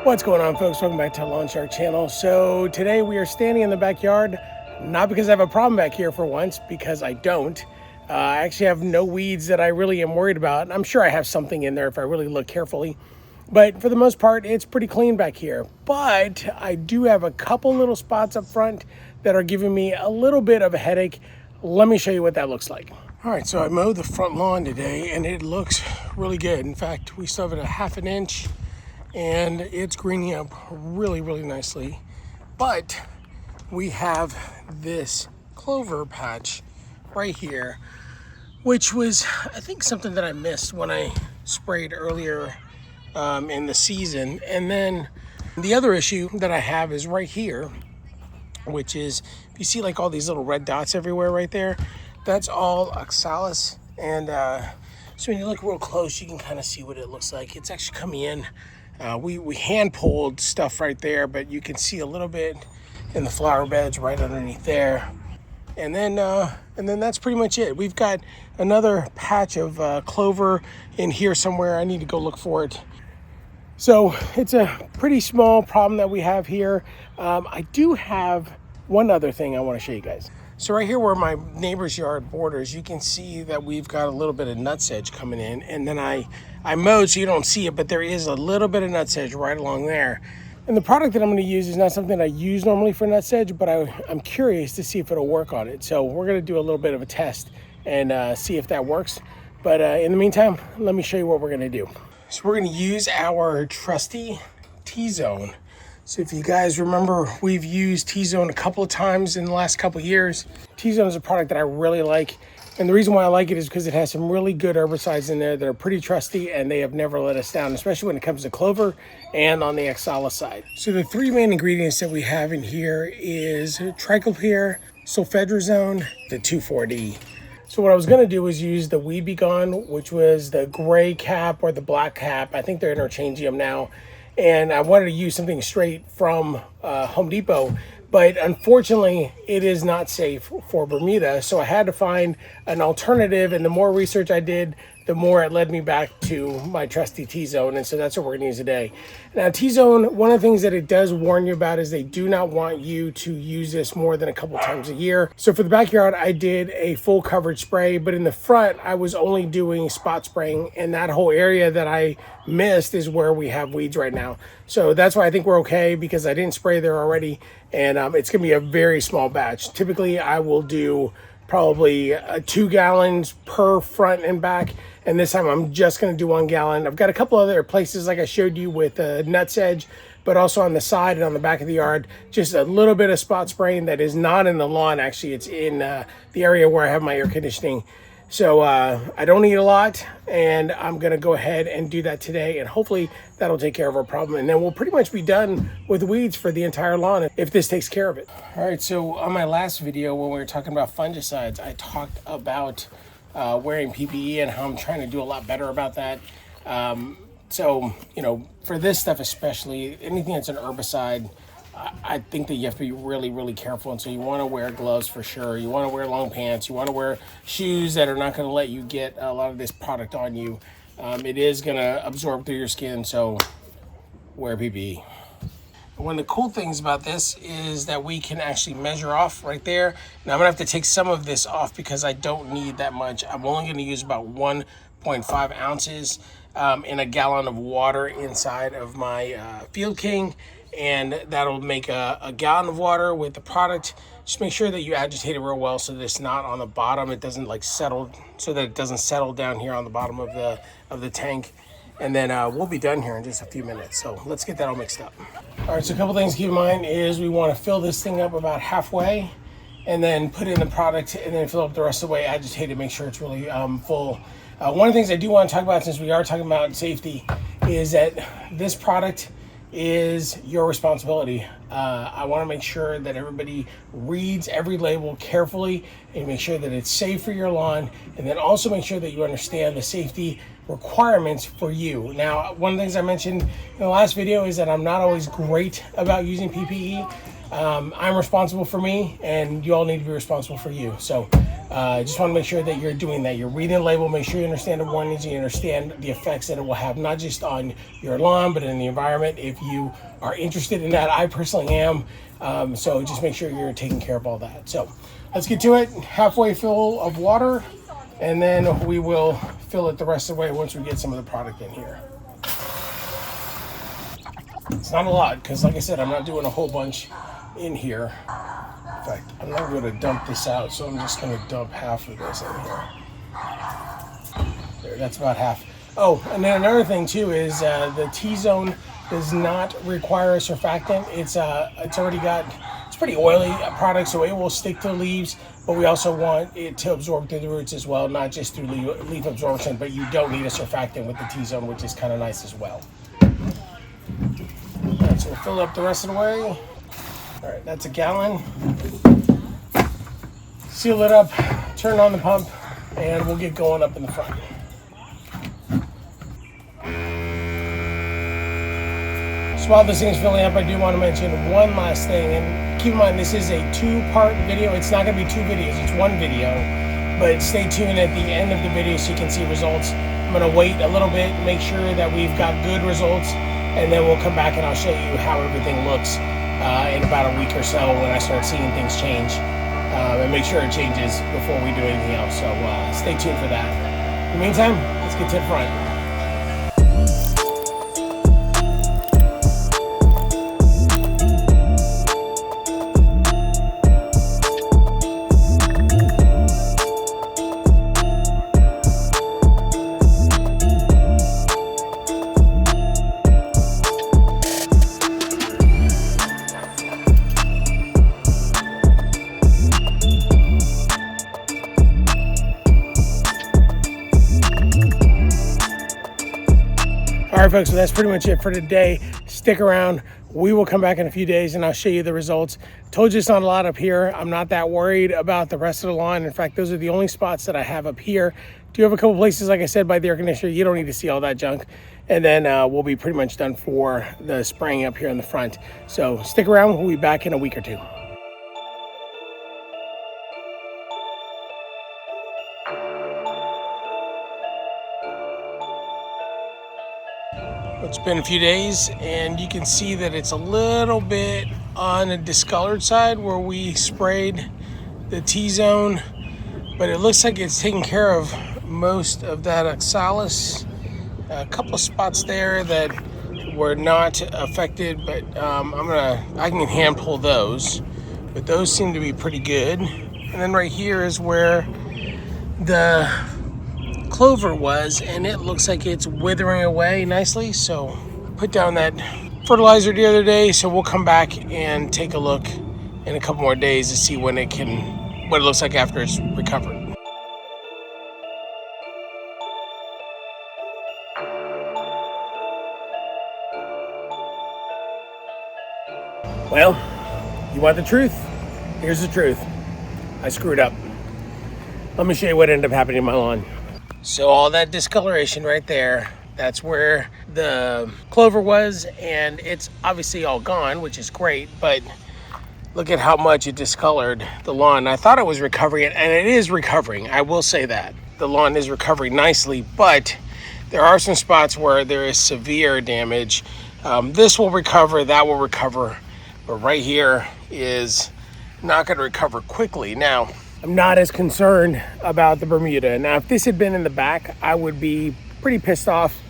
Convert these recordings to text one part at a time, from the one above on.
What's going on, folks? Welcome back to the Lawn Shark channel. So today we are standing in the backyard, not because I have a problem back here for once, because I don't. I actually have no weeds that I really am worried about. I'm sure I have something in there if I really look carefully, but for the most part, it's pretty clean back here. But I do have a couple little spots up front that are giving me a little bit of a headache. Let me show you what that looks like. All right, so I mowed the front lawn today and it looks really good. In fact, we still have it a half an inch and it's greening up really, really nicely. But we have this clover patch right here, which was, I think, something that I missed when I sprayed earlier in the season. And then the other issue that I have is right here, which is, if you see like all these little red dots everywhere right there, that's all oxalis. And so when you look real close, you can kind of see what it looks like. It's actually coming in. We hand pulled stuff right there, but you can see a little bit in the flower beds right underneath there. And then that's pretty much it. We've got another patch of clover in here somewhere. I need to go look for it. So it's a pretty small problem that we have here. I do have one other thing I want to show you guys. So right here where my neighbor's yard borders, you can see that we've got a little bit of nutsedge coming in, and then I mowed so you don't see it, but there is a little bit of nutsedge right along there. And the product that I'm going to use is not something I use normally for nutsedge, but I'm curious to see if it'll work on it. So we're going to do a little bit of a test and see if that works. But in the meantime, let me show you what we're going to do. So we're going to use our trusty TZone. So if you guys remember, we've used TZone a couple of times in the last couple of years. TZone is a product that I really like. And the reason why I like it is because it has some really good herbicides in there that are pretty trusty and they have never let us down, especially when it comes to clover and on the oxalis side. So the three main ingredients that we have in here is triclopyr, sulfentrazone, the 2,4-D. So what I was going to do was use the Weed Be Gone, which was the gray cap or the black cap. I think they're interchanging them now. And I wanted to use something straight from Home Depot, but unfortunately it is not safe for Bermuda. So I had to find an alternative, and the more research I did, the more it led me back to my trusty TZone. And so that's what we're gonna use today. Now TZone, one of the things that it does warn you about is they do not want you to use this more than a couple times a year. So for the backyard, I did a full coverage spray, but in the front, I was only doing spot spraying, and that whole area that I missed is where we have weeds right now. So that's why I think we're okay, because I didn't spray there already, and it's gonna be a very small batch. Typically, I will do probably 2 gallons per front and back. And this time I'm just going to do 1 gallon. I've got a couple other places like I showed you with nutsedge, but also on the side and on the back of the yard, just a little bit of spot spraying that is not in the lawn. Actually, it's in the area where I have my air conditioning. So I don't need a lot, and I'm going to go ahead and do that today, and hopefully that'll take care of our problem. And then we'll pretty much be done with weeds for the entire lawn if this takes care of it. All right, so on my last video when we were talking about fungicides, I talked about wearing PPE and how I'm trying to do a lot better about that. So, you know, for this stuff especially, anything that's an herbicide, I think that you have to be really, really careful. And so you want to wear gloves for sure. You want to wear long pants. You want to wear shoes that are not going to let you get a lot of this product on you. It is going to absorb through your skin, so wear PPE. One of the cool things about this is that we can actually measure off right there. Now I'm gonna have to take some of this off because I don't need that much. I'm only gonna use about 1.5 ounces in a gallon of water inside of my Field King, and that'll make a gallon of water with the product. Just make sure that you agitate it real well so that it's not on the bottom. It doesn't like settle, so that it doesn't settle down here on the bottom of the tank. And then we'll be done here in just a few minutes. So let's get that all mixed up. All right, so a couple things to keep in mind is we want to fill this thing up about halfway and then put in the product and then fill up the rest of the way, agitate it, make sure it's really full. One of the things I do want to talk about, since we are talking about safety, is that this product is your responsibility. I want to make sure that everybody reads every label carefully and make sure that it's safe for your lawn, and then also make sure that you understand the safety requirements for you. Now, one of the things I mentioned in the last video is that I'm not always great about using PPE. I'm responsible for me, and you all need to be responsible for you. So just want to make sure that you're doing that. You're reading the label, make sure you understand the warnings, you understand the effects that it will have, not just on your lawn, but in the environment. If you are interested in that, I personally am. So just make sure you're taking care of all that. So let's get to it. Halfway full of water, and then we will fill it the rest of the way once we get some of the product in here. It's not a lot, because like I said, I'm not doing a whole bunch in here. In fact, I'm not going to dump this out, so I'm just going to dump half of this in here. There, that's about half. Oh, and then another thing too is the TZone does not require a surfactant. It's pretty oily product, so it will stick to the leaves, but we also want it to absorb through the roots as well, not just through leaf absorption, but you don't need a surfactant with the TZone, which is kind of nice as well. All right, so we'll fill up the rest of the way. All right, that's a gallon. Seal it up, turn on the pump, and we'll get going up in the front. So while this thing's filling up, I do want to mention one last thing, and keep in mind this is a two-part video. It's not going to be two videos, it's one video, but stay tuned at the end of the video so you can see results. I'm going to wait a little bit, make sure that we've got good results, and then we'll come back and I'll show you how everything looks in about a week or so when I start seeing things change, and make sure it changes before we do anything else. So stay tuned for that. In the meantime, let's get to the front. All right, folks, so that's pretty much it for today. Stick around. We will come back in a few days and I'll show you the results. Told you it's not a lot up here. I'm not that worried about the rest of the lawn. In fact, those are the only spots that I have up here. Do have a couple places, like I said, by the air conditioner. You don't need to see all that junk. And then we'll be pretty much done for the spraying up here in the front. So stick around. We'll be back in a week or two. It's been a few days and you can see that it's a little bit on the discolored side where we sprayed the TZone, but it looks like it's taking care of most of that oxalis. A couple of spots there that were not affected, but I can hand pull those, but those seem to be pretty good. And then right here is where the clover was, and it looks like it's withering away nicely. So put down that fertilizer the other day, so we'll come back and take a look in a couple more days to see what it looks like after it's recovered. Well, you want the truth? Here's the truth. I screwed up. Let me show you what ended up happening in my lawn. So all that discoloration right there, that's where the clover was, and it's obviously all gone, which is great, but look at how much it discolored the lawn. I thought it was recovering, and it is recovering. I will say that. The lawn is recovering nicely, but there are some spots where there is severe damage. This will recover, that will recover, but right here is not going to recover quickly. Now, I'm not as concerned about the Bermuda. Now, if this had been in the back, I would be pretty pissed off,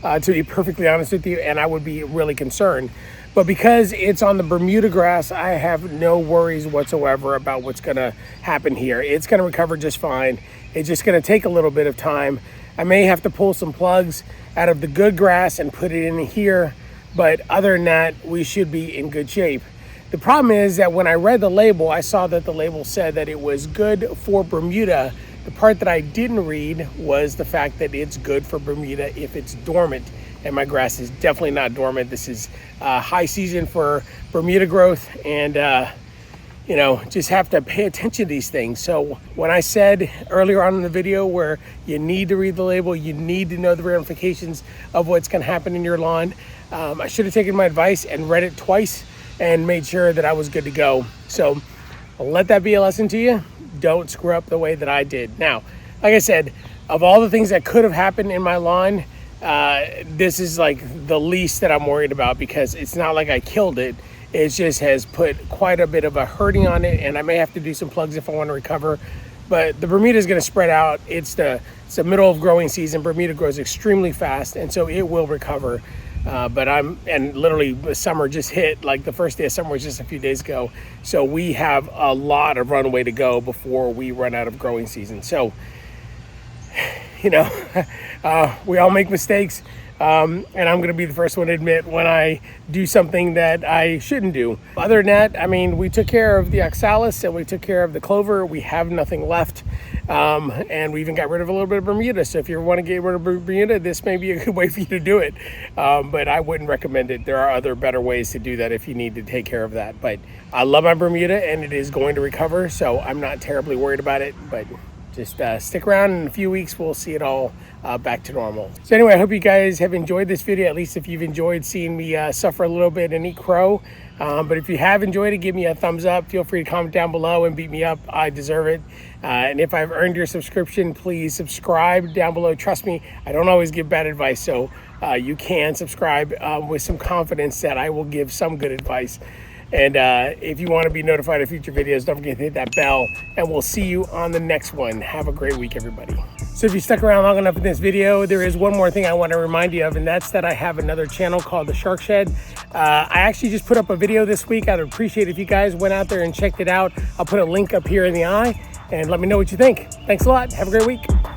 to be perfectly honest with you, and I would be really concerned. But because it's on the Bermuda grass, I have no worries whatsoever about what's gonna happen here. It's gonna recover just fine. It's just gonna take a little bit of time. I may have to pull some plugs out of the good grass and put it in here, but other than that, we should be in good shape. The problem is that when I read the label, I saw that the label said that it was good for Bermuda. The part that I didn't read was the fact that it's good for Bermuda if it's dormant. And my grass is definitely not dormant. This is high season for Bermuda growth, and just have to pay attention to these things. So when I said earlier on in the video where you need to read the label, you need to know the ramifications of what's gonna happen in your lawn, I should have taken my advice and read it twice and made sure that I was good to go. So let that be a lesson to you. Don't screw up the way that I did. Now, like I said, of all the things that could have happened in my lawn, this is like the least that I'm worried about, because it's not like I killed it. It just has put quite a bit of a hurting on it, and I may have to do some plugs if I want to recover. But the Bermuda is going to spread out. It's the middle of growing season. Bermuda grows extremely fast, and so it will recover. And literally the summer just hit, like the first day of summer was just a few days ago. So we have a lot of runway to go before we run out of growing season. So, you know, we all make mistakes. And I'm going to be the first one to admit when I do something that I shouldn't do. Other than that, I mean, we took care of the oxalis and we took care of the clover. We have nothing left. And we even got rid of a little bit of Bermuda. So if you want to get rid of Bermuda, this may be a good way for you to do it. But I wouldn't recommend it. There are other better ways to do that if you need to take care of that. But I love my Bermuda and it is going to recover. So I'm not terribly worried about it. But just stick around. In a few weeks, we'll see it all back to normal. So anyway, I hope you guys have enjoyed this video, at least if you've enjoyed seeing me suffer a little bit and eat crow. But if you have enjoyed it, give me a thumbs up. Feel free to comment down below and beat me up. I deserve it. And if I've earned your subscription, please subscribe down below. Trust me, I don't always give bad advice. So you can subscribe with some confidence that I will give some good advice. And if you want to be notified of future videos, don't forget to hit that bell, and we'll see you on the next one. Have a great week, everybody. So if you stuck around long enough in this video, there is one more thing I want to remind you of, and that's that I have another channel called The Shark Shed. I actually just put up a video this week. I'd appreciate if you guys went out there and checked it out. I'll put a link up here in the eye, and let me know what you think. Thanks a lot. Have a great week.